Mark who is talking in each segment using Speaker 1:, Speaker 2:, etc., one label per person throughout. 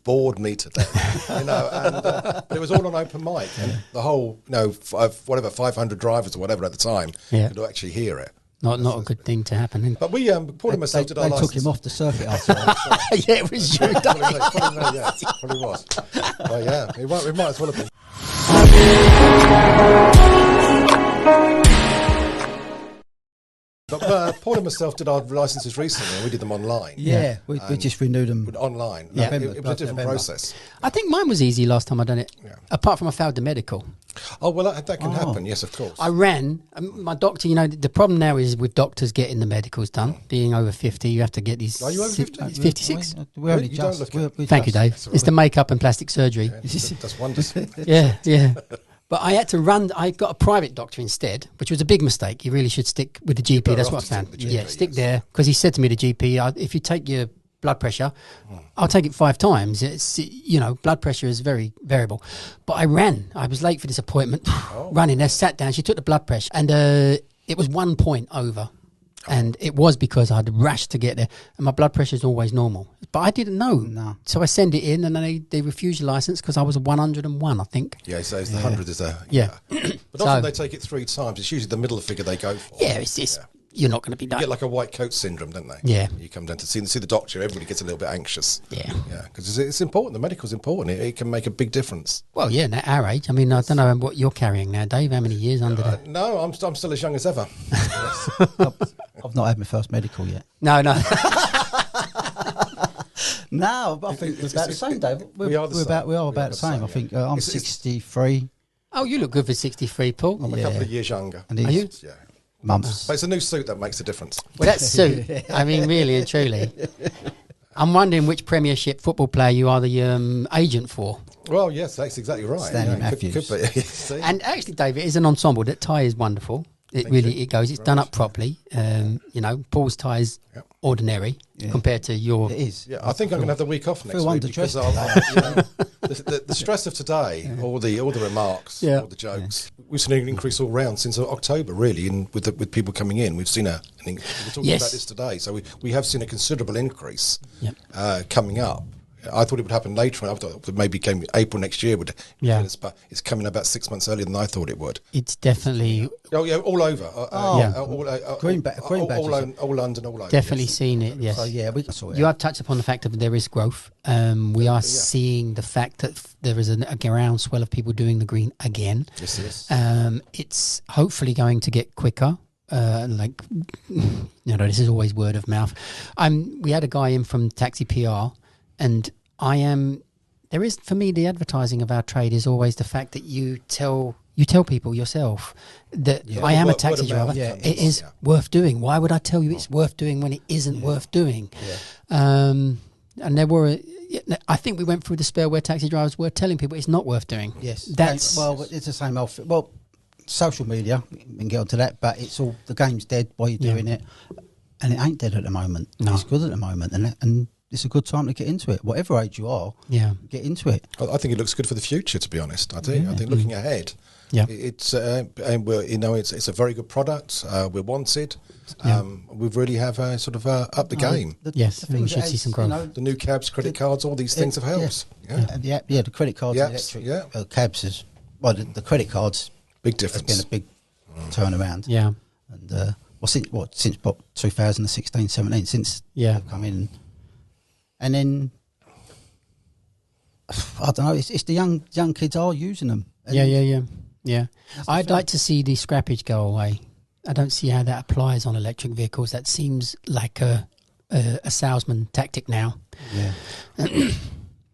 Speaker 1: bored me to death, and but it was all on open mic, and the whole, 500 drivers or whatever at the time could actually hear it.
Speaker 2: Not a good thing to happen.
Speaker 1: But we, Paul and myself, did our license.
Speaker 3: They took him off the circuit after.
Speaker 2: Yeah, it was you.
Speaker 1: Probably was. But yeah, it might as well have been. But Paul and myself did our licenses recently, and we did them online.
Speaker 3: Yeah, we just renewed them
Speaker 1: online.
Speaker 2: Yeah.
Speaker 1: It was a different process.
Speaker 2: I think mine was easy last time I done it. Yeah. Apart from I failed the medical.
Speaker 1: Oh, well, that can happen. Yes, of course.
Speaker 2: I ran. My doctor, the problem now is with doctors getting the medicals done. Being over 50, you have to get these.
Speaker 1: Are you over 50?
Speaker 2: 56.
Speaker 3: We're only
Speaker 2: Thank you, Dave. It's the makeup and plastic surgery.
Speaker 1: Yeah, that's wonders.
Speaker 2: Yeah. But I had to run. I got a private doctor instead, which was a big mistake. You really should stick with the GP. That's what I found. Stick there, because he said to me, the GP, if you take your blood pressure, I'll take it 5 times. It's blood pressure is very variable. But I ran. I was late for this appointment. Running there, sat down. She took the blood pressure, and it was 1 point over. And it was because I had rushed to get there, and my blood pressure is always normal. But I didn't know. No. So I send it in, and then they refuse your license because I was 101, I think.
Speaker 1: Yeah, so it's the 100 is a...
Speaker 2: Yeah.
Speaker 1: But often they take it 3 times. It's usually the middle figure they go for.
Speaker 2: Yeah, it's you're not going to be done.
Speaker 1: You get like a white coat syndrome, don't they?
Speaker 2: Yeah.
Speaker 1: You come down to see the doctor, everybody gets a little bit anxious.
Speaker 2: Yeah.
Speaker 1: Yeah, because it's important. The medical's important. It can make a big difference.
Speaker 2: Well, yeah, at our age. I mean, I don't know what you're carrying now, Dave. How many years under that?
Speaker 1: No, I'm still as young as ever.
Speaker 3: I've not had my first medical yet.
Speaker 2: No.
Speaker 3: No, but I think we're about the same, Dave. We are about the same. I think I'm 63.
Speaker 2: Oh, you look good for 63, Paul.
Speaker 1: I'm a couple of years younger.
Speaker 2: Are you?
Speaker 1: Yeah.
Speaker 3: Months.
Speaker 1: But it's a new suit that makes a difference.
Speaker 2: Well, that suit, I mean, really and truly. I'm wondering which Premiership football player you are the agent for.
Speaker 1: Well, yes, that's exactly right.
Speaker 3: Stanley Matthews.
Speaker 1: Could be.
Speaker 2: And actually, Dave, it is an ensemble. That tie is wonderful. It goes. It's done up properly. Paul's tie is ordinary compared to your.
Speaker 3: It is.
Speaker 1: Yeah, I think I'm going to have the week off next week because the stress of today, all the remarks, all the jokes. We've seen an increase all round since October, really, with people coming in. We've seen we were talking about this today, so we have seen a considerable increase coming up. I thought it would happen later. I thought it maybe came April next year but it's coming about 6 months earlier than I thought it would.
Speaker 2: It's definitely
Speaker 1: all over.
Speaker 3: Green badges.
Speaker 1: All London, all over.
Speaker 2: Definitely seen it. Yes.
Speaker 3: Oh yeah, we saw it.
Speaker 2: You have touched upon the fact that there is growth. We are seeing the fact that there is a groundswell of people doing the green again.
Speaker 1: Yes.
Speaker 2: It's hopefully going to get quicker. This is always word of mouth. We had a guy in from Taxi PR. And there is, for me, the advertising of our trade is always the fact that you tell people yourself that I am a taxi driver. Yeah, it is worth doing. Why would I tell you it's worth doing when it isn't worth doing? Yeah. And I think we went through the spell where taxi drivers were telling people it's not worth doing.
Speaker 3: It's the same old. Well, social media, we can get onto that, but it's all, the game's dead while you're doing it. And it ain't dead at the moment. No. It's good at the moment. And it's a good time to get into it. Whatever age you are, get into it.
Speaker 1: I think it looks good for the future, to be honest. I think looking ahead, it's it's a very good product. We're wanted. We really have sort of up the game.
Speaker 2: We should see some growth.
Speaker 1: The new cabs, credit cards, all these things have helped.
Speaker 3: The credit cards, electric cabs the credit cards.
Speaker 1: Big difference.
Speaker 3: It's been a big turnaround.
Speaker 2: Yeah,
Speaker 3: and since 2016, 17, since they've come in. And then, I don't know, it's the young kids are using them.
Speaker 2: Yeah. I'd like to see the scrappage go away. I don't see how that applies on electric vehicles. That seems like a salesman tactic now. Yeah.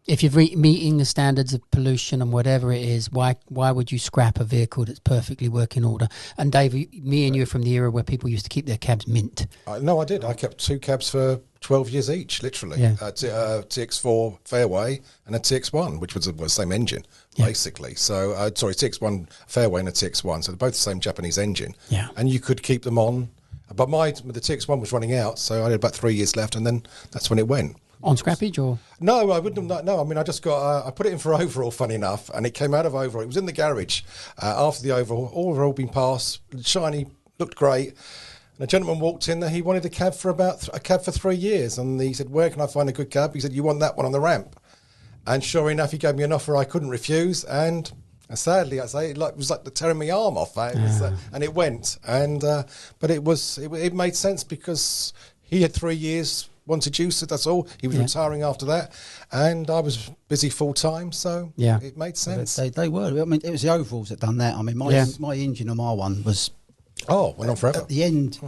Speaker 2: If you're meeting the standards of pollution and whatever it is, why would you scrap a vehicle that's perfectly working order? And Dave, me and you are from the era where people used to keep their cabs mint.
Speaker 1: No, I did. I kept 2 cabs for 12 years each, literally. Yeah. TX4 Fairway and a TX1, which was the same engine, basically. So, TX1 Fairway and a TX1, so they're both the same Japanese engine. Yeah. And you could keep them on. But the TX1 was running out, so I had about 3 years left, and then that's when it went.
Speaker 2: On scrappage or?
Speaker 1: No, I wouldn't. No, I mean, I just got. I put it in for overhaul. Funny enough, and it came out of overhaul. It was in the garage after the overhaul been passed. Shiny, looked great. And a gentleman walked in there. He wanted a cab for 3 years, and he said, "Where can I find a good cab?" He said, "You want that one on the ramp." And sure enough, he gave me an offer I couldn't refuse, and sadly, I say it was like tearing my arm off, and it went. And but it made sense because he had 3 years, wanted use. That's all. He was retiring after that, and I was busy full time, so it made sense.
Speaker 3: They were. I mean, it was the overalls that done that. I mean, my engine on my one was
Speaker 1: went on forever.
Speaker 3: At the end,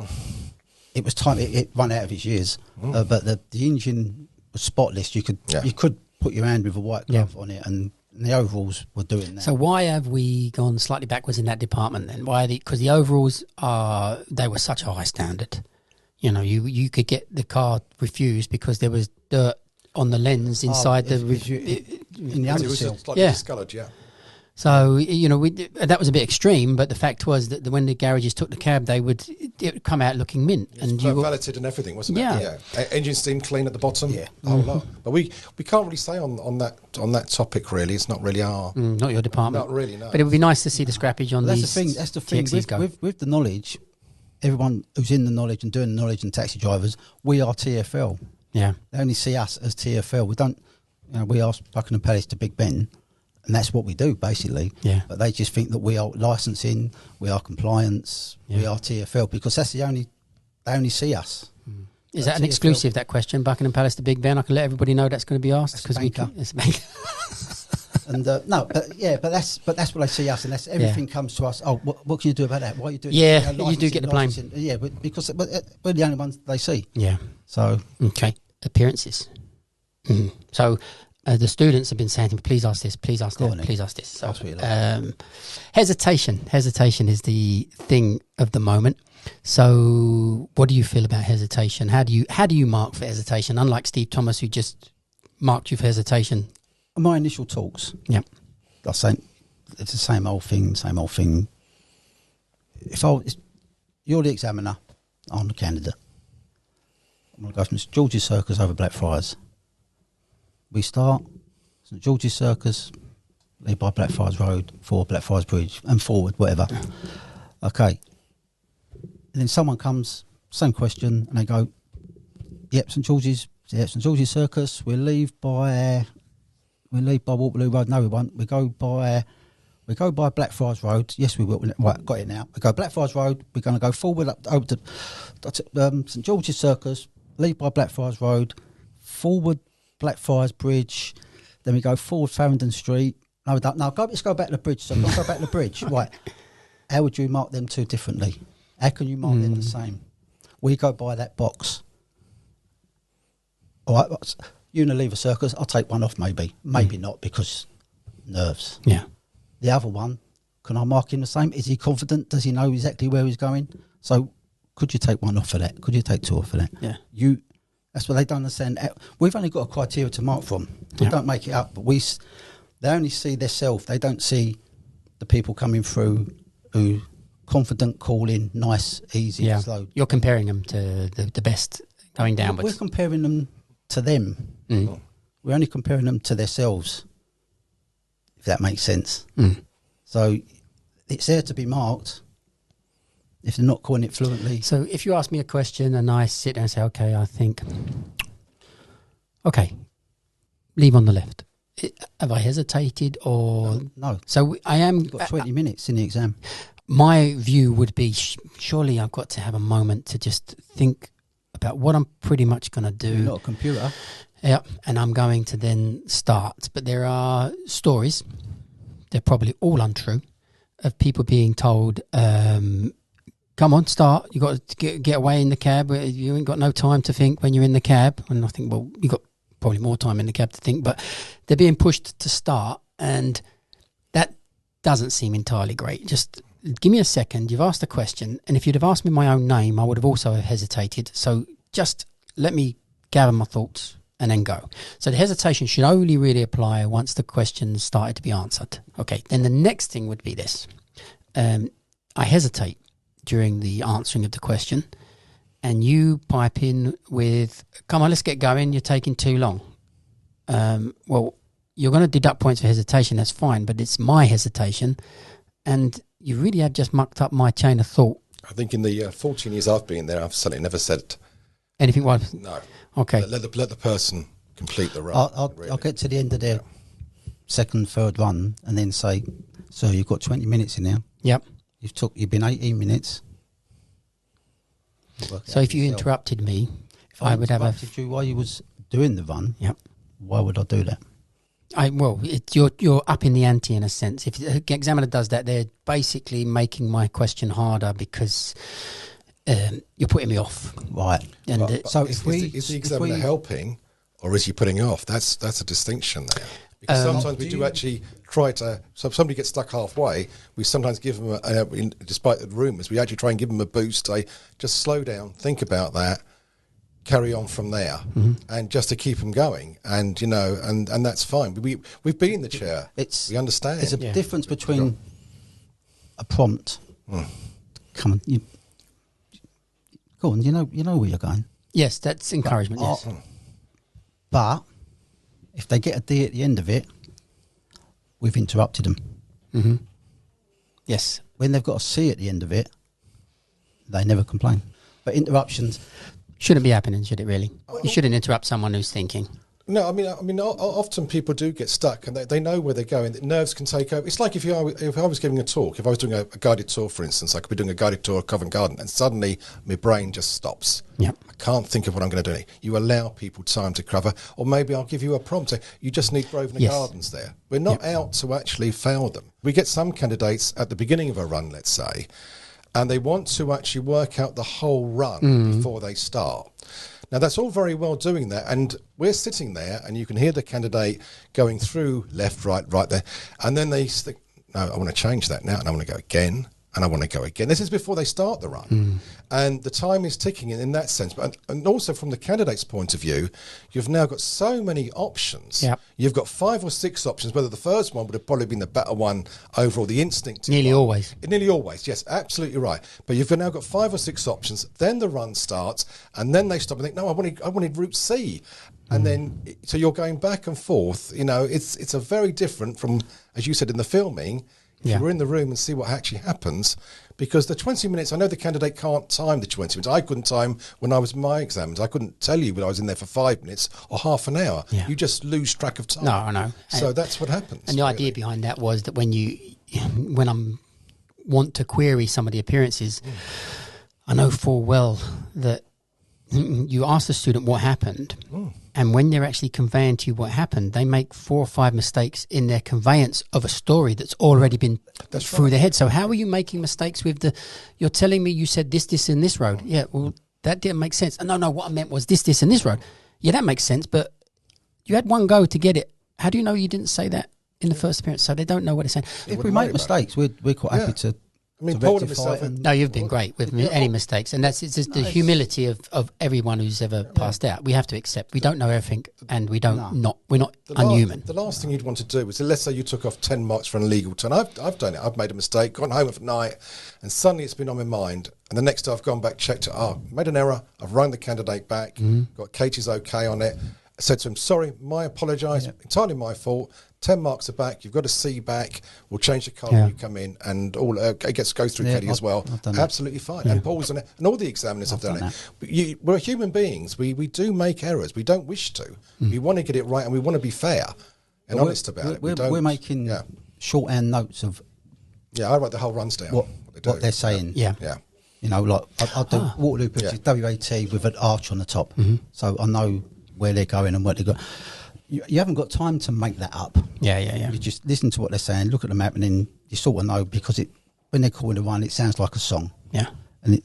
Speaker 3: it was time. It ran out of its years, but the engine was spotless. You could put your hand with a white glove on it, and the overalls were doing that.
Speaker 2: So why have we gone slightly backwards in that department then? Why? Because the overalls they were such a high standard. You know, you could get the car refused because there was dirt on the lens inside
Speaker 3: in the
Speaker 1: it was just slightly discoloured,
Speaker 2: So, you know, that was a bit extreme, but the fact was that when the garages took the cab, it would come out looking mint.
Speaker 1: And you validated and everything, wasn't it? Yeah. Engine steam clean at the bottom. Yeah. A whole lot. But we can't really say on that topic, really. It's not really our...
Speaker 2: not your department.
Speaker 1: Not really, no.
Speaker 2: But it would be nice to see the scrappage on these.
Speaker 3: That's the thing. With the knowledge, everyone who's in the knowledge and doing the knowledge and taxi drivers, we are TFL.
Speaker 2: Yeah.
Speaker 3: They only see us as TFL. We don't... we ask Buckingham Palace to Big Ben, and that's what we do, basically.
Speaker 2: Yeah.
Speaker 3: But they just think that we are licensing, we are compliance, we are TFL, because that's they only see us.
Speaker 2: Is that an exclusive, that question, Buckingham Palace to Big Ben? I can let everybody know that's going to be asked.
Speaker 3: It's a banker. And but that's what they see us, and that's everything comes to us. Oh, what can you do about that? Why are you doing?
Speaker 2: Yeah, you do get the blame.
Speaker 3: Yeah, because we're the only ones they see.
Speaker 2: Yeah.
Speaker 3: So
Speaker 2: appearances. So the students have been saying, "Please ask this. Please ask that. Please ask this." So, hesitation. Hesitation is the thing of the moment. So, what do you feel about hesitation? How do you mark for hesitation? Unlike Steve Thomas, who just marked you for hesitation.
Speaker 3: My initial talks.
Speaker 2: Yeah.
Speaker 3: I say it's the same old thing. If you're the examiner, I'm the candidate. I'm going to go from St George's Circus over Blackfriars. We start St George's Circus, leave by Blackfriars Road, forward Blackfriars Bridge, and forward, whatever. Okay. And then someone comes, same question, and they go, St George's Circus, we'll leave by Waterloo Road. No, we won't. We go by Blackfriars Road. Yes, we will. Right, got it now. We go Blackfriars Road. We're going to go forward up over to St George's Circus, leave by Blackfriars Road, forward Blackfriars Bridge, then we go forward Farringdon Street. No, we don't. No, let's go back to the bridge. So let's go back to the bridge. Right. How would you mark them two differently? How can you mark them the same? We go by that box. All right, Unilever Circus, I'll take one off maybe. Maybe not, because nerves.
Speaker 2: Yeah.
Speaker 3: The other one, can I mark him the same? Is he confident? Does he know exactly where he's going? So could you take one off for that? Could you take two off for that?
Speaker 2: Yeah.
Speaker 3: That's what they don't understand. We've only got a criteria to mark from. We don't make it up, but they only see themselves. They don't see the people coming through who confident, calling, nice, easy, slow.
Speaker 2: You're comparing them to the best going downwards.
Speaker 3: We're comparing them to them. We're only comparing them to themselves, if that makes sense. So it's there to be marked if they're not calling it fluently.
Speaker 2: So if you ask me a question and I sit there and say, okay, I think, leave on the left. Have I hesitated or...
Speaker 3: No.
Speaker 2: So I am...
Speaker 3: You've got 20 minutes in the exam.
Speaker 2: My view would be, surely I've got to have a moment to just think about what I'm pretty much going to do.
Speaker 3: You're not a computer.
Speaker 2: Yeah, and I'm going to then start. But there are stories, they're probably all untrue, of people being told... come on, start. You got to get away in the cab. You ain't got no time to think when you're in the cab. And I think, well, you got probably more time in the cab to think, but they're being pushed to start, and that doesn't seem entirely great. Just give me a second. You've asked a question, and if you'd have asked me my own name, I would have also hesitated. So just let me gather my thoughts and then go. So the hesitation should only really apply once the question started to be answered. Okay, then the next thing would be this. I hesitate during the answering of the question, and you pipe in with, come on, let's get going, you're taking too long. Well, you're going to deduct points for hesitation, that's fine, but it's my hesitation, and you really have just mucked up my chain of thought.
Speaker 1: I think in the 14 years I've been there, I've certainly never said
Speaker 2: anything. What?
Speaker 1: No.
Speaker 2: Okay.
Speaker 1: Let the person complete the run.
Speaker 3: I'll get to the end of their second, third run and then say, so you've got 20 minutes in there.
Speaker 2: Yep.
Speaker 3: You've been 18 minutes.
Speaker 2: So if you interrupted me, I would have
Speaker 3: you while you was doing the run.
Speaker 2: Yep.
Speaker 3: Why would I do that?
Speaker 2: You're up in the ante in a sense. If the examiner does that, they're basically making my question harder because you're putting me off.
Speaker 3: Right.
Speaker 2: And
Speaker 1: so is the examiner helping, or is he putting off? That's a distinction there. Because sometimes we do actually try to. So if somebody gets stuck halfway, we sometimes give them, despite the rumours, we actually try and give them a boost. Say, just slow down, think about that, carry on from there, and just to keep them going. And and that's fine. We've been in the chair. We understand.
Speaker 3: There's a difference between a prompt. Come on, go on. You know where you're going.
Speaker 2: Yes, that's encouragement. Yes,
Speaker 3: but if they get a D at the end of it, we've interrupted them.
Speaker 2: Mm-hmm. Yes.
Speaker 3: When they've got a C at the end of it, they never complain. But interruptions
Speaker 2: shouldn't be happening, should it really? You shouldn't interrupt someone who's thinking.
Speaker 1: No, I mean, often people do get stuck, and they know where they're going. Nerves can take over. It's like if I was giving a talk, if I was doing a guided tour, for instance, I could be doing a guided tour of Covent Garden, and suddenly my brain just stops.
Speaker 2: Yep.
Speaker 1: I can't think of what I'm going to do. You allow people time to cover, or maybe I'll give you a prompt. You just need Grosvenor Gardens there. We're not out to actually fail them. We get some candidates at the beginning of a run, let's say, and they want to actually work out the whole run before they start. Now, that's all very well doing that, and we're sitting there, and you can hear the candidate going through left, right there, and then they think, no, I want to change that now, and I want to go again, and I want to go again. This is before they start the run. And the time is ticking in that sense. But and also from the candidate's point of view, you've now got so many options.
Speaker 2: Yep.
Speaker 1: You've got 5 or 6 options, whether the first one would have probably been the better one overall, the instinct.
Speaker 2: Nearly always.
Speaker 1: Nearly always, yes, absolutely right. But you've now got 5 or 6 options, then the run starts, and then they stop and think, no, I wanted route C. And then, so you're going back and forth. It's a very different from, as you said, in the filming, if you were in the room and see what actually happens, because the 20 minutes, I know the candidate can't time the 20 minutes. I couldn't time when I was in my exams. I couldn't tell you when I was in there for 5 minutes or half an hour. Yeah. You just lose track of time.
Speaker 2: No, I know.
Speaker 1: So that's what happens.
Speaker 2: And the idea behind that was that when I want to query some of the appearances, I know full well that you ask the student what happened, and when they're actually conveying to you what happened, they make 4 or 5 mistakes in their conveyance of a story that's already been through their head. So how are you making mistakes with you're telling me you said this, and this road? Yeah, well, that didn't make sense. No, what I meant was this, and this road. Yeah, that makes sense, but you had one go to get it. How do you know you didn't say that in the first appearance? So they don't know what they're saying.
Speaker 3: If we make mistakes, we're quite happy to.
Speaker 1: I mean, Paul and myself.
Speaker 2: No, you've been great with any mistakes, and it's just the humility of everyone who's ever passed out. We have to accept we don't know everything, and we're not unhuman.
Speaker 1: The last thing you'd want to do is, let's say you took off 10 marks for an illegal turn. I've done it. I've made a mistake, gone home at night, and suddenly it's been on my mind. And the next day I've gone back, checked it. Made an error. I've rung the candidate back. Got Katie's okay on it. I said to him, sorry, I apologise. Entirely my fault. 10 marks are back. You've got a C back. We'll change the card when you come in, and all it gets go through Katie as well. Absolutely fine. And Paul's done it, and all the examiners have done it. We're human beings. We do make errors. We don't wish to. We want to get it right, and we want to be fair and honest about it.
Speaker 3: We're making shorthand notes of.
Speaker 1: Yeah, I write the whole runs down.
Speaker 3: What they're saying.
Speaker 2: Yeah.
Speaker 3: Like I'll do Waterloo Bridge is WAT with an arch on the top, so I know where they're going and what they've got. You haven't got time to make that up.
Speaker 2: Yeah.
Speaker 3: You just listen to what they're saying, look at the map, and then you sort of know, because when they're calling the run, it sounds like a song.
Speaker 2: Yeah.
Speaker 3: And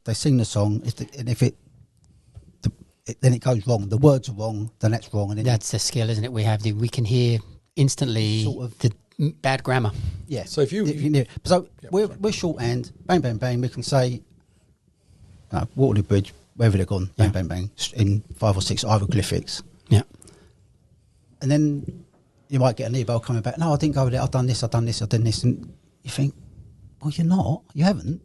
Speaker 3: they sing the song, then it goes wrong. The words are wrong, then that's wrong. And
Speaker 2: that's the skill, isn't it? We can hear instantly the bad grammar.
Speaker 3: Yeah.
Speaker 1: So
Speaker 3: we're shorthand, bang, bang, bang. We can say Waterloo Bridge, wherever they're gone, bang, bang, bang, in 5 or 6 hieroglyphics.
Speaker 2: Yeah.
Speaker 3: And then you might get an email coming back, no, I didn't go there, I've done this. And you think, well, you haven't.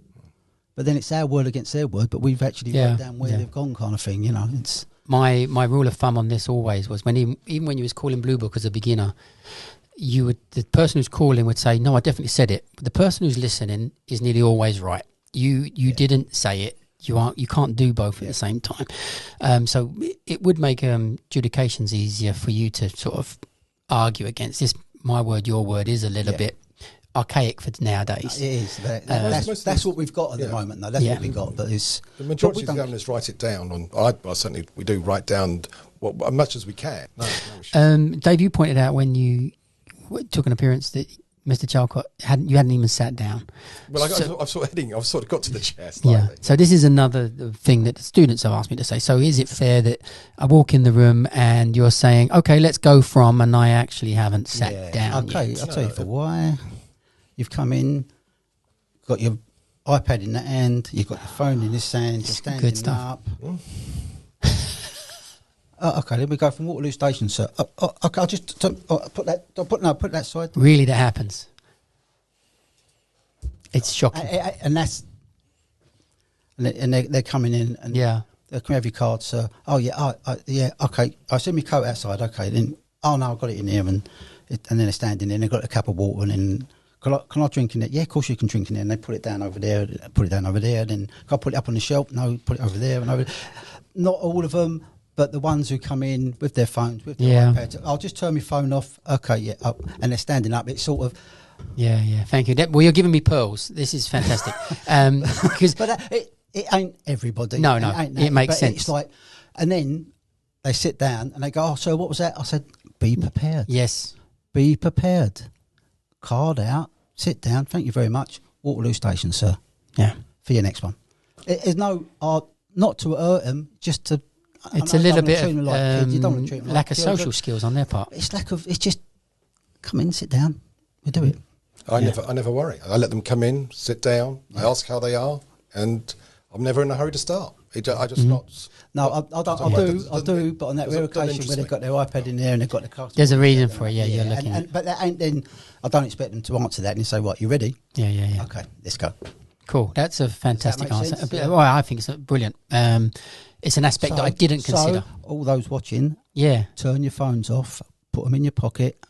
Speaker 3: But then it's our word against their word, but we've actually wrote down where they've gone, kind of thing, It's
Speaker 2: my rule of thumb on this always was, even when you was calling Blue Book as a beginner, the person who's calling would say, no, I definitely said it. But the person who's listening is nearly always right. You didn't say it. You can't do both at the same time. So it would make adjudications easier for you to sort of argue against this. My word, your word is a little bit archaic for nowadays.
Speaker 3: It is. That's what we've got at the moment, though. That's what we've got. But it's
Speaker 1: the majority of the governors write it down. Certainly we do write down as much as we can.
Speaker 2: Dave, you pointed out when you took an appearance that Mr. Chalcott hadn't even sat down.
Speaker 1: Well, I've sort of got to the chair slightly.
Speaker 2: Yeah. So this is another thing that the students have asked me to say. So is it fair that I walk in the room and you're saying, okay, let's go from, and I actually haven't sat down yet?
Speaker 3: I'll tell you for why. You've come in, got your iPad in the hand, you've got your phone in this hand, you're standing
Speaker 2: Good stuff.
Speaker 3: up. Okay, then we go from Waterloo Station, sir. Okay, I'll just put that side.
Speaker 2: Really, that happens. It's shocking.
Speaker 3: And they're coming in and they come have your card, sir. Oh yeah, okay. I send my coat outside. Okay, then no, I've got it in here, and then they're standing there and they've got a cup of water, and then can I drink in it? Yeah, of course you can drink in there. And they put it down over there. Then can I put it up on the shelf? No, put it over there and over there. Not all of them. But the ones who come in with their phones, with their iPads, I'll just turn my phone off. Okay, up, and they're standing up. It's sort of,
Speaker 2: Thank you. Well, you're giving me pearls. This is fantastic.
Speaker 3: But it ain't everybody.
Speaker 2: No, it makes sense.
Speaker 3: It's like, and then they sit down and they go, "Oh, so what was that?" I said, "Be prepared."
Speaker 2: Yes,
Speaker 3: be prepared. Card out. Sit down. Thank you very much. Waterloo Station, sir.
Speaker 2: Yeah,
Speaker 3: for your next one. There's no not to hurt them, just to.
Speaker 2: It's a little bit of lack of social skills on their part.
Speaker 3: It's just come in, sit down, we do it.
Speaker 1: I never worry. I let them come in, sit down. I ask how they are, and I'm never in a hurry to start. I just not.
Speaker 3: No, I do. But on that rare occasion where they've got their iPad in there and they've got the card,
Speaker 2: there's a reason for it. Yeah, you're looking.
Speaker 3: But that ain't. Then I don't expect them to answer that and say, "What, you ready?"
Speaker 2: Yeah.
Speaker 3: Okay, let's go.
Speaker 2: Cool. That's a fantastic answer. Well, I think it's brilliant. It's an aspect that I didn't consider.
Speaker 3: All those watching, turn your phones off, put them in your pocket,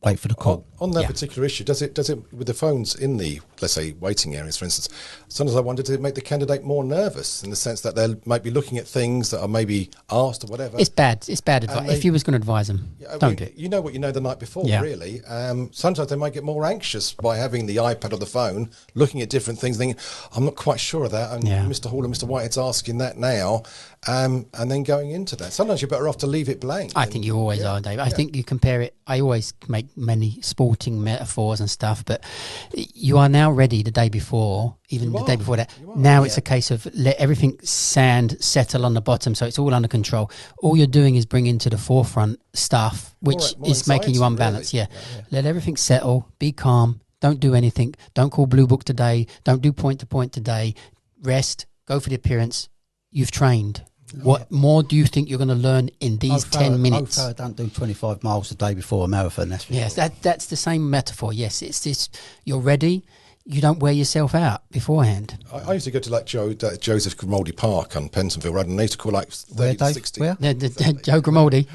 Speaker 3: wait for the call.
Speaker 1: On that particular issue, does it with the phones in the, let's say, waiting areas, for instance? Sometimes I wonder, does it make the candidate more nervous in the sense that they might be looking at things that are maybe asked or whatever?
Speaker 2: It's bad advice. If you was going to advise them, don't do it.
Speaker 1: You know what you know the night before, really. Sometimes they might get more anxious by having the iPad or the phone, looking at different things, thinking, I'm not quite sure of that, and Mr. Hall and Mr. Whitehead's asking that now, and then going into that. Sometimes you're better off to leave it blank.
Speaker 2: I think you always are, Dave. I think you compare it. I always make many sporting metaphors and stuff, but you are now ready the day before, even the day before that. Now it's a case of let everything settle on the bottom, so it's all under control. All you're doing is bringing to the forefront stuff which is making you unbalanced. Really. Let everything settle, be calm, don't do anything, don't call Blue Book today, don't do point to point today, rest, go for the appearance. You've trained. What more do you think you're going to learn in these 10 minutes?
Speaker 3: Don't do 25 miles the day before a marathon. That's for sure.
Speaker 2: That's the same metaphor. Yes, it's this. You're ready. You don't wear yourself out beforehand.
Speaker 1: I used to go to like Joseph Grimaldi Park on Pentonville Road, and they used to call like 30 to 60.
Speaker 3: Where?
Speaker 2: Joe Grimaldi.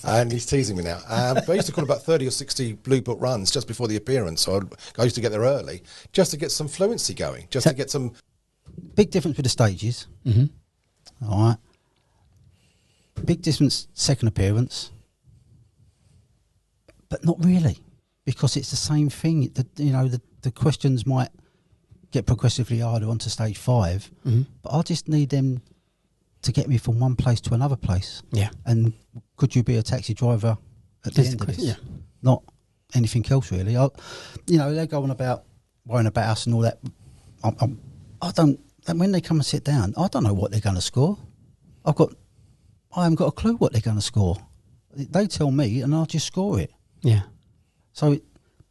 Speaker 1: And he's teasing me now. But I used to call about 30 or 60 Blue Book runs just before the appearance. So I used to get there early just to get some fluency going, to get some.
Speaker 3: Big difference with the stages.
Speaker 2: Mm-hmm.
Speaker 3: All right. Big difference, second appearance. But not really, because it's the same thing. The questions might get progressively harder onto stage 5, but I just need them to get me from one place to another place.
Speaker 2: Yeah.
Speaker 3: And could you be a taxi driver at the end of this?
Speaker 2: Yeah.
Speaker 3: Not anything else, really. They go on about worrying about us and all that. I don't. And when they come and sit down, I don't know what they're going to score. I haven't got a clue what they're going to score. They tell me, and I'll just score it.
Speaker 2: Yeah.
Speaker 3: So,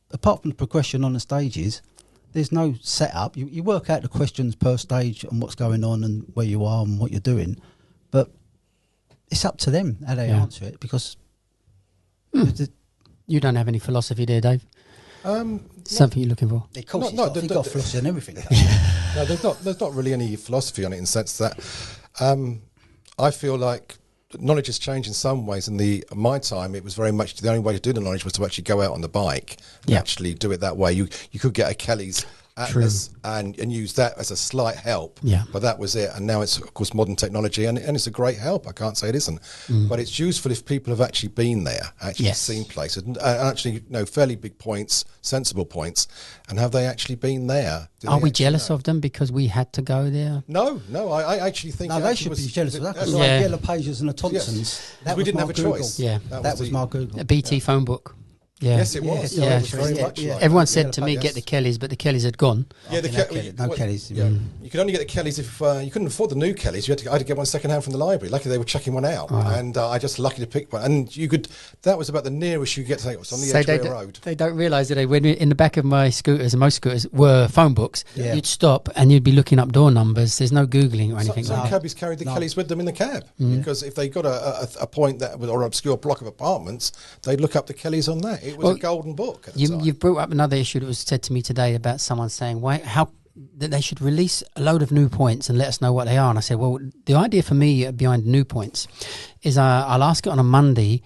Speaker 3: apart from the progression on the stages, there's no setup. You work out the questions per stage and what's going on and where you are and what you're doing, but it's up to them how they answer it. Because
Speaker 2: you don't have any philosophy there, Dave. Something you're looking for?
Speaker 3: Of course, they've got philosophy and everything.
Speaker 1: No, there's not really any philosophy on it in the sense that I feel like knowledge has changed in some ways. In my time, it was very much the only way to do the knowledge was to actually go out on the bike and actually do it that way. You could get a Kelly's Atlas and use that as a slight help.
Speaker 2: Yeah.
Speaker 1: But that was it. And now it's, of course, modern technology, and it's a great help. I can't say it isn't. But it's useful if people have actually been there, actually seen places, and actually fairly big points, sensible points, and have they actually been there?
Speaker 2: Are we jealous of them because we had to go there?
Speaker 1: No, I actually think...
Speaker 3: No, they should be jealous of that, because the Yellow Pages and the Thompsons,
Speaker 1: we didn't have a choice.
Speaker 2: Yeah.
Speaker 3: That was my Google.
Speaker 2: A BT phone book. Yeah.
Speaker 1: Yes, it was.
Speaker 2: Yeah.
Speaker 1: It was very much like
Speaker 2: Everyone
Speaker 1: that.
Speaker 2: said to me, get the Kellys, but the Kellys had gone.
Speaker 1: Yeah,
Speaker 3: no Kellys.
Speaker 1: Yeah. You could only get the Kellys if you couldn't afford the new Kellys. I had to get one second hand from the library. Luckily, they were chucking one out, and I just lucky to pick one. And you could. That was about the nearest you could get to it was on the edge of the road.
Speaker 2: They don't realise that when in the back of my scooters, and most scooters were phone books. Yeah. You'd stop and you'd be looking up door numbers. There's no googling or anything.
Speaker 1: Some cabbies carried the Kellys with them in the cab because if they got a point that or an obscure block of apartments, they'd look up the Kellys on that. It was a golden book.
Speaker 2: You've brought up another issue that was said to me today about someone saying that they should release a load of new points and let us know what they are. And I said, well, the idea for me behind new points is I'll ask it on a Monday,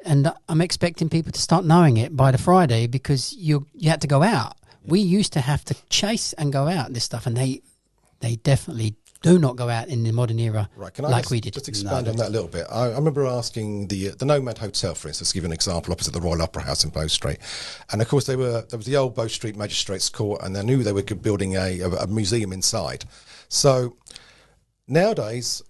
Speaker 2: and I'm expecting people to start knowing it by the Friday because you had to go out. We used to have to chase and go out this stuff, and they definitely do not go out in the modern era we did.
Speaker 1: Just expand on that a little bit. I remember asking the Nomad Hotel, for instance, to give you an example, opposite the Royal Opera House in Bow Street. And of course, there was the old Bow Street Magistrates Court, and they knew they were building a museum inside. So nowadays,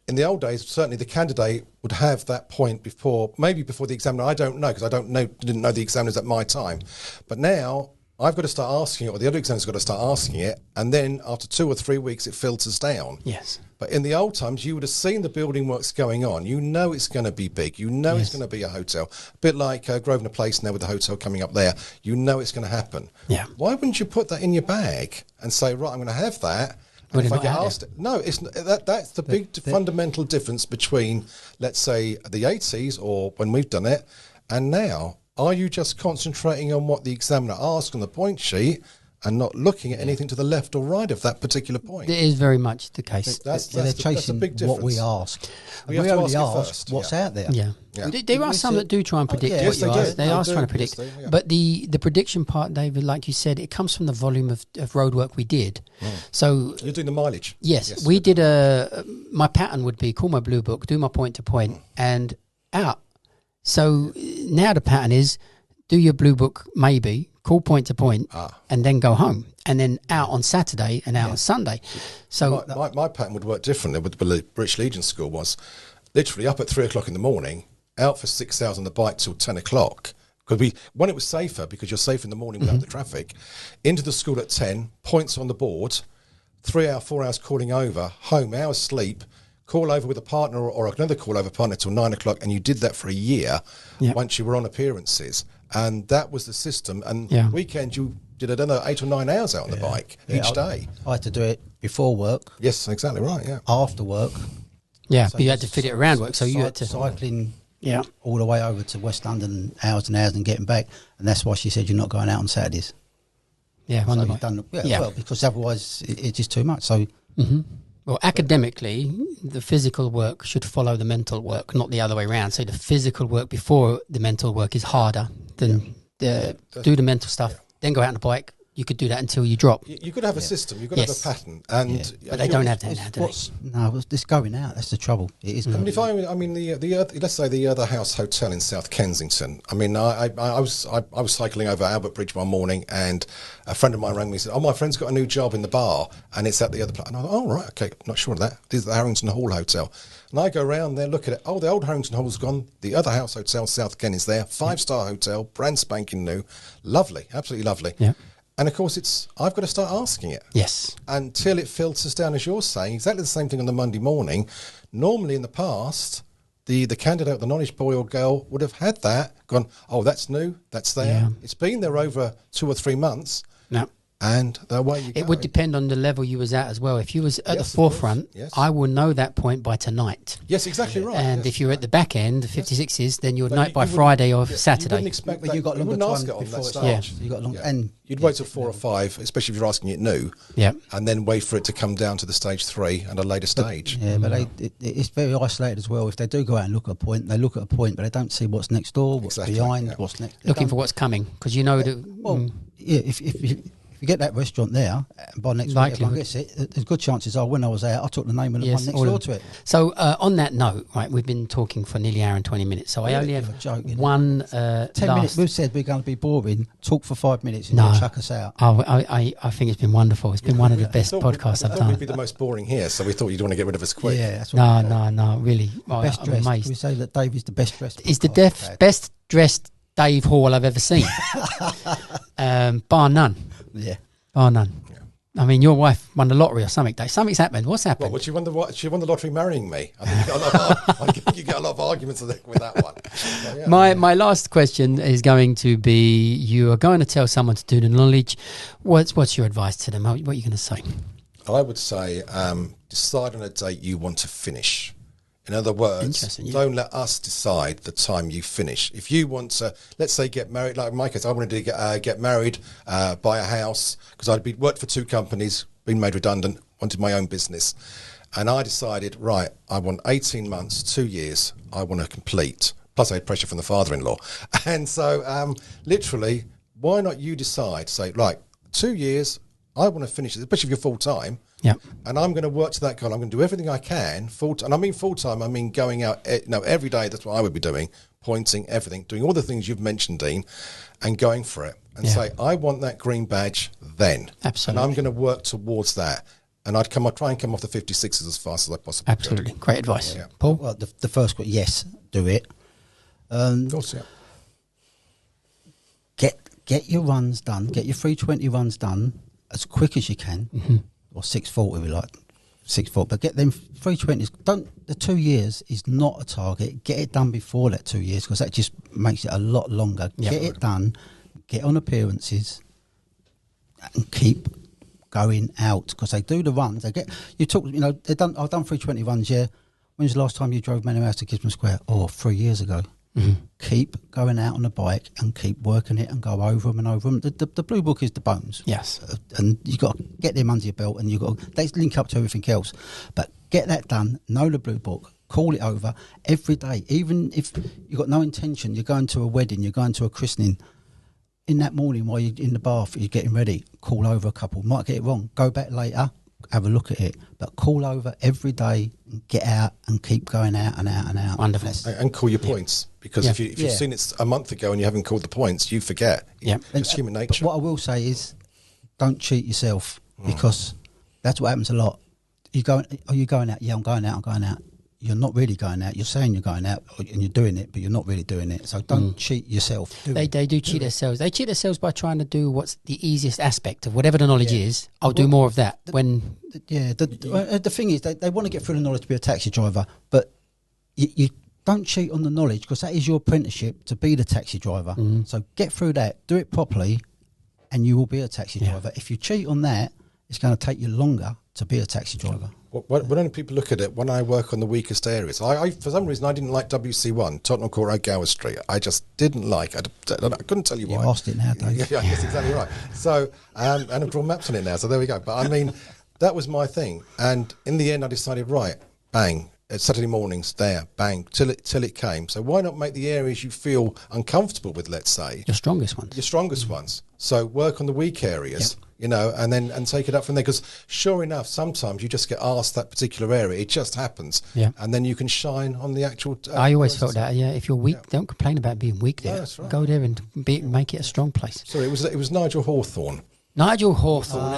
Speaker 1: in the old days, certainly the candidate would have that point before the examiner. I don't know, because didn't know the examiners at my time. But now I've got to start asking it, or the other examiner's got to start asking it, and then after 2 or 3 weeks, it filters down.
Speaker 2: Yes.
Speaker 1: But in the old times, you would have seen the building works going on. You know it's going to be big. You know it's going to be a hotel. A bit like Grosvenor Place now with the hotel coming up there. You know it's going to happen.
Speaker 2: Yeah.
Speaker 1: Why wouldn't you put that in your bag and say, right, I'm going to have that? And if I get asked, no, that's the big fundamental difference between, let's say, the 80s or when we've done it, and now. Are you just concentrating on what the examiner asks on the point sheet and not looking at anything to the left or right of that particular point?
Speaker 2: It is very much the case.
Speaker 3: They're chasing what we ask.
Speaker 1: We
Speaker 3: only ask what's out there.
Speaker 2: Yeah. There are some that do try and predict what you ask. They are trying to predict. But the prediction part, David, like you said, it comes from the volume of road work we did. So
Speaker 1: you're doing the mileage.
Speaker 2: Yes. We did my pattern would be call my blue book, do my point to point, and out. So now the pattern is do your blue book maybe, call point to point, and then go home, and then out on Saturday and out on Sunday. So
Speaker 1: my pattern would work differently. With the British Legion School was literally up at 3 o'clock in the morning, out for 6 hours on the bike till 10 o'clock. Because it was safer because you're safe in the morning without the traffic. Into the school at 10, points on the board, 3 hours, 4 hours calling over, home, hours sleep. Call over with a partner or another call over partner till 9 o'clock, and you did that for a year once you were on appearances, and that was the system. And weekend you did another 8 or 9 hours out on the bike each day.
Speaker 3: I had to do it before work.
Speaker 1: Yes, exactly right. Yeah,
Speaker 3: after work.
Speaker 2: Yeah, so but you had to fit it around work, so you had to
Speaker 3: cycling. All the way over to West London, hours and hours, and getting back, and that's why she said you're not going out on Saturdays.
Speaker 2: Yeah,
Speaker 3: so you've done, well, because otherwise it's just too much. So.
Speaker 2: Well, academically, the physical work should follow the mental work, not the other way around. So the physical work before the mental work is harder than do the mental stuff, then go out on a bike. You could do that until you drop.
Speaker 1: You could have a system. You've got to have a pattern, and
Speaker 2: but they don't have that now, do they?
Speaker 3: No, it's going out. That's the trouble. It is.
Speaker 1: Let's say the Other House Hotel in South Kensington. I mean, I was cycling over Albert Bridge one morning, and a friend of mine rang me and said, "Oh, my friend's got a new job in the bar, and it's at the other place." And I thought, "Oh, right, okay, not sure of that. This is the Harrington Hall Hotel." And I go around there, look at it. Oh, the old Harrington Hall's gone. The Other House Hotel, South Ken, is there. 5-star hotel, brand spanking new, lovely, absolutely lovely.
Speaker 2: Yeah.
Speaker 1: And of course, I've got to start asking it.
Speaker 2: Yes.
Speaker 1: Until it filters down, as you're saying, exactly the same thing on the Monday morning. Normally in the past, the candidate, the knowledge boy or girl, would have had that, gone, oh, that's new, that's there. Yeah. It's been there over 2 or 3 months.
Speaker 2: No.
Speaker 1: And the way you go.
Speaker 2: It would depend on the level you was at as well. If you was at the forefront, I will know that point by tonight.
Speaker 1: Yes, exactly right.
Speaker 2: And if you're at the back end, the 56s, then you would know it by Friday or Saturday.
Speaker 1: You wouldn't expect that.
Speaker 3: You got longer time
Speaker 1: before
Speaker 3: it
Speaker 1: starts.
Speaker 3: You got long, and
Speaker 1: you'd wait till 4 or 5, especially if you're asking it new.
Speaker 2: Yeah.
Speaker 1: And then wait for it to come down to the stage 3 and a later stage.
Speaker 3: But it's very isolated as well. If they do go out and look at a point, they look at a point, but they don't see what's next door, what's behind, what's next.
Speaker 2: Looking for what's coming, because you know that.
Speaker 3: Well, if you get that restaurant there, and by next week everyone gets it. There's good chances are when I was there, I took the name of the one next door to it.
Speaker 2: So on that note, right, we've been talking for nearly an hour and 20 minutes. So I only have one
Speaker 3: 10 minutes. We've said we're going to be boring. Talk for 5 minutes and you'll chuck us out.
Speaker 2: I think it's been wonderful. It's been one of the best podcasts I've done.
Speaker 1: We'd be the most boring here, so we thought you'd want to get rid of us quick.
Speaker 3: Yeah, that's what
Speaker 2: No, really.
Speaker 3: Best dressed. Amazed. We say that Dave is the best dressed.
Speaker 2: He's the best dressed Dave Hall I've ever seen, bar none.
Speaker 3: Yeah,
Speaker 2: bar none. Yeah. I mean, your wife won the lottery or something, Dave. Something's happened. What's happened?
Speaker 1: Well, she won the lottery marrying me. I think you get a lot of arguments with that one. Yeah.
Speaker 2: My last question is going to be: you are going to tell someone to do the knowledge. What's your advice to them? What are you going to say?
Speaker 1: I would say decide on a date you want to finish. In other words, don't let us decide the time you finish. If you want to, let's say, get married, like in my case, I wanted to get married, buy a house, because I'd worked for 2 companies, been made redundant, wanted my own business. And I decided, right, I want 18 months, 2 years, I want to complete. Plus I had pressure from the father-in-law. And so literally, why not you decide, say, right, 2 years, I want to finish it, especially if you're full-time.
Speaker 2: Yeah,
Speaker 1: and I'm going to work to that goal. I'm going to do everything I can and I mean full time. I mean going out, every day. That's what I would be doing, pointing everything, doing all the things you've mentioned, Dean, and going for it. And say, I want that green badge then.
Speaker 2: Absolutely.
Speaker 1: And I'm going to work towards that. And I'd try and come off the 56s as fast as I possibly could.
Speaker 2: Absolutely, great advice.
Speaker 1: Yeah.
Speaker 2: Paul,
Speaker 3: well, the first one, yes, do it.
Speaker 1: Of course,
Speaker 3: yeah. Get your runs done. Get your 320 runs done as quick as you can.
Speaker 2: Mm-hmm.
Speaker 3: Or 640, we like 640, but get them 320s. The 2 years is not a target. Get it done before that 2 years, because that just makes it a lot longer. Get it done, get on appearances, and keep going out, because they do the runs. I've done 320 runs. Yeah, when's the last time you drove Manor House to Gisborne Square? 3 years ago. Mm-hmm. Keep going out on a bike and keep working it and go over them and over them. The blue book is the bones.
Speaker 2: Yes,
Speaker 3: and you got to get them under your belt, and they link up to everything else. But get that done. Know the blue book. Call it over every day. Even if you've got no intention, you're going to a wedding, you're going to a christening. In that morning while you're in the bath, you're getting ready. Call over a couple. Might get it wrong. Go back later. Have a look at it, but call over every day and get out and keep going out and out and out.
Speaker 2: Wonderful.
Speaker 1: And call your points, because if you've seen it a month ago and you haven't called the points, you forget.
Speaker 2: Yeah,
Speaker 1: it's human nature.
Speaker 3: But what I will say is, don't cheat yourself, because that's what happens a lot. Are you going out? Yeah, I'm going out. You're not really going out. You're saying you're going out and you're doing it, but you're not really doing it. So don't cheat yourself.
Speaker 2: They do cheat themselves. They cheat themselves by trying to do what's the easiest aspect of whatever the knowledge is. I'll do more of that.
Speaker 3: The thing is, they want to get through the knowledge to be a taxi driver, but you don't cheat on the knowledge, because that is your apprenticeship to be the taxi driver. Mm-hmm. So get through that, do it properly, and you will be a taxi driver. If you cheat on that, it's going to take you longer to be a taxi driver.
Speaker 1: When people look at it, when I work on the weakest areas, I for some reason I didn't like WC1, Tottenham Court Road, Gower Street. I just didn't like it. I couldn't tell you why.
Speaker 3: You lost it now, Dave.
Speaker 1: Yeah, yes, exactly right. So, and I've drawn maps on it now, so there we go. But I mean, that was my thing. And in the end, I decided, right, bang, Saturday mornings there, bang, till it came. So why not make the areas you feel uncomfortable with, let's say.
Speaker 2: Your strongest ones.
Speaker 1: So work on the weak areas. Yep. And take it up from there, because sure enough, sometimes you just get asked that particular area. It just happens, and then you can shine on the actual.
Speaker 2: I always felt that. Yeah, if you're weak, don't complain about being weak. There,
Speaker 1: that's right.
Speaker 2: Go there and make it a strong place.
Speaker 1: Sorry, it was Nigel Hawthorne.
Speaker 2: Nigel Hawthorne.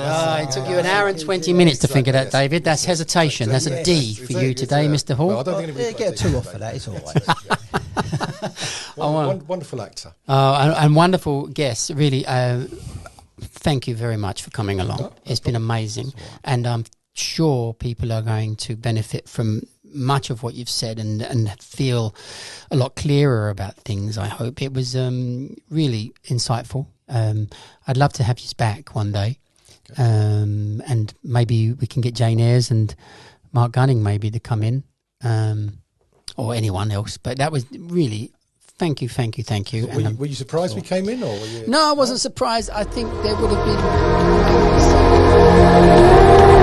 Speaker 2: It took you an hour and 20 minutes to think of that, David. That's hesitation. That's a D for you today, Mr. Hall.
Speaker 1: Well, I don't think anybody
Speaker 3: get a 2 off for that. It's all right.
Speaker 1: Wonderful actor.
Speaker 2: And wonderful guest. Really. Thank you very much for coming along. It's been amazing. And I'm sure people are going to benefit from much of what you've said and feel a lot clearer about things, I hope. It was really insightful. I'd love to have you back one day. Okay. And maybe we can get Jane Ayres and Mark Gunning maybe to come in, or anyone else. But that was really... Thank you.
Speaker 1: Were you surprised we came in, or were you?
Speaker 2: No, I wasn't surprised. I think there would have been...